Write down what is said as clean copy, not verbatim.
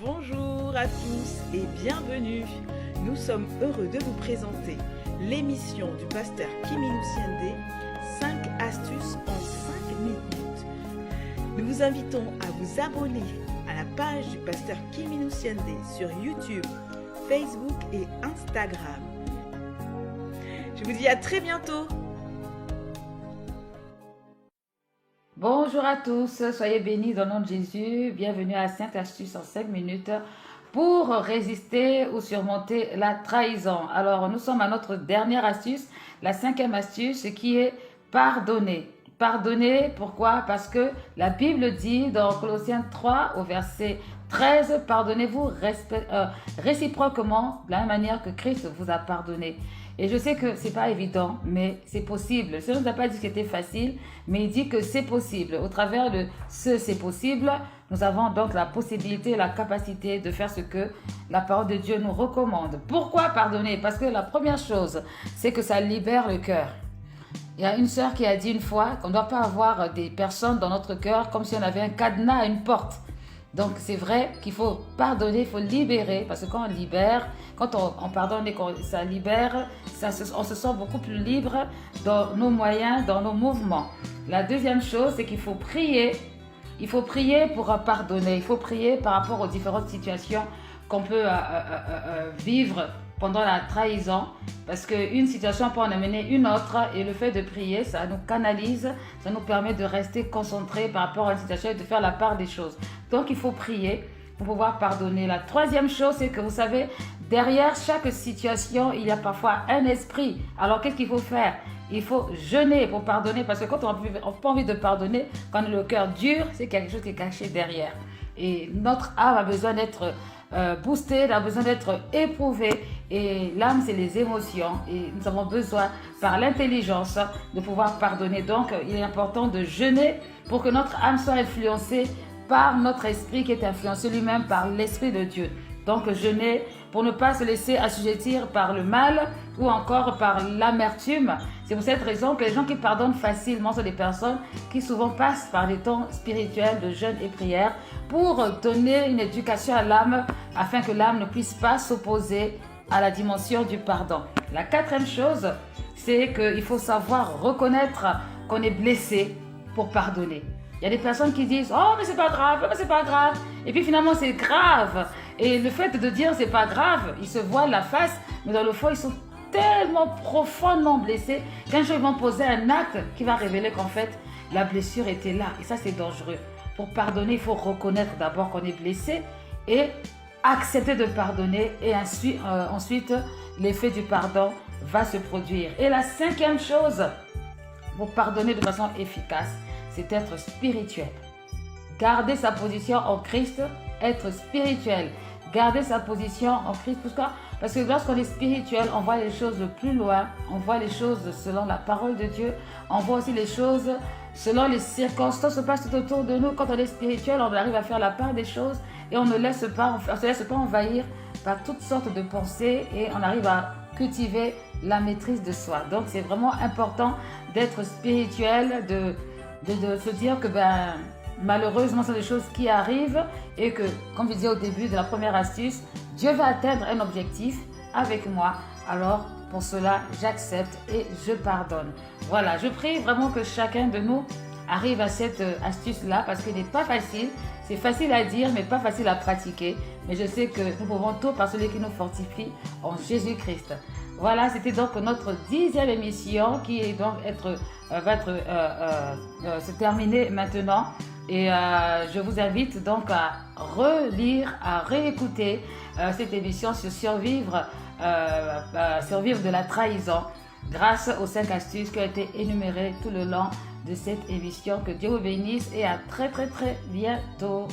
Bonjour à tous et bienvenue. Nous sommes heureux de vous présenter l'émission du pasteur Kimilou Siende, 5 astuces en 5 minutes. Nous vous invitons à vous abonner à la page du pasteur Kimilou Siende sur YouTube, Facebook et Instagram. Je vous dis à très bientôt. Bonjour à tous, soyez bénis dans le nom de Jésus. Bienvenue à 5 astuces en 5 minutes pour résister ou surmonter la trahison. Alors, nous sommes à notre dernière astuce, la 5e astuce qui est pardonner. Pardonner, pourquoi? Parce que la Bible dit dans Colossiens 3 au verset 13, pardonnez-vous réciproquement de la même manière que Christ vous a pardonné. Et je sais que c'est pas évident, mais c'est possible. Le Seigneur ne nous a pas dit que c'était facile, mais il dit que c'est possible. Au travers de ce c'est possible, nous avons donc la possibilité et la capacité de faire ce que la parole de Dieu nous recommande. Pourquoi pardonner? Parce que la première chose, c'est que ça libère le cœur. Il y a une sœur qui a dit une fois qu'on ne doit pas avoir des personnes dans notre cœur comme si on avait un cadenas à une porte. Donc c'est vrai qu'il faut pardonner, il faut libérer, parce que quand on libère, quand on pardonne et qu'on ça libère, on se sent beaucoup plus libre dans nos moyens, dans nos mouvements. La deuxième chose, c'est qu'il faut prier. Il faut prier pour pardonner, il faut prier par rapport aux différentes situations qu'on peut vivre pendant la trahison, parce qu'une situation peut en amener une autre, et le fait de prier, ça nous canalise, ça nous permet de rester concentrés par rapport à une situation et de faire la part des choses. Donc il faut prier pour pouvoir pardonner. La troisième chose, c'est que vous savez, derrière chaque situation, il y a parfois un esprit. Alors qu'est-ce qu'il faut faire? Il faut jeûner pour pardonner, parce que quand on n'a pas envie de pardonner, quand le cœur dur, c'est quelque chose qui est caché derrière. Et notre âme a besoin d'être boostée, a besoin d'être éprouvée. Et l'âme, c'est les émotions. Et nous avons besoin, par l'intelligence, de pouvoir pardonner. Donc, il est important de jeûner pour que notre âme soit influencée par notre esprit qui est influencé lui-même par l'Esprit de Dieu. Donc, jeûner pour ne pas se laisser assujettir par le mal ou encore par l'amertume. C'est pour cette raison que les gens qui pardonnent facilement sont des personnes qui souvent passent par des temps spirituels de jeûne et prière pour donner une éducation à l'âme afin que l'âme ne puisse pas s'opposer à la dimension du pardon. La quatrième chose, c'est qu'il faut savoir reconnaître qu'on est blessé pour pardonner. Il y a des personnes qui disent « Oh, mais c'est pas grave, mais c'est pas grave ». Et puis finalement, c'est grave. Et le fait de dire « c'est pas grave », ils se voilent la face, mais dans le fond, ils sont tellement profondément blessés qu'un jour, ils vont poser un acte qui va révéler qu'en fait, la blessure était là. Et ça, c'est dangereux. Pour pardonner, il faut reconnaître d'abord qu'on est blessé et accepter de pardonner. Et ensuite, l'effet du pardon va se produire. Et la cinquième chose, pour pardonner de façon efficace, c'est être spirituel. Garder sa position en Christ, être spirituel. Garder sa position en Christ. Pourquoi? Parce que lorsqu'on est spirituel, on voit les choses de plus loin. On voit les choses selon la parole de Dieu. On voit aussi les choses selon les circonstances qui se passent tout autour de nous. Quand on est spirituel, on arrive à faire la part des choses et on ne se laisse pas envahir par toutes sortes de pensées et on arrive à cultiver la maîtrise de soi. Donc c'est vraiment important d'être spirituel, de se dire que malheureusement, ce sont des choses qui arrivent et que, comme je disais au début de la première astuce, Dieu va atteindre un objectif avec moi. Alors, pour cela, j'accepte et je pardonne. Voilà, je prie vraiment que chacun de nous arrive à cette astuce-là parce qu'elle n'est pas facile. C'est facile à dire, mais pas facile à pratiquer. Mais je sais que nous pouvons tout par celui qui nous fortifie en Jésus-Christ. Voilà, c'était donc notre 10e émission qui est donc va se terminer maintenant. Et je vous invite donc à relire, à réécouter cette émission sur survivre de la trahison grâce aux 5 astuces qui ont été énumérées tout le long de cette émission. Que Dieu vous bénisse et à très très très bientôt.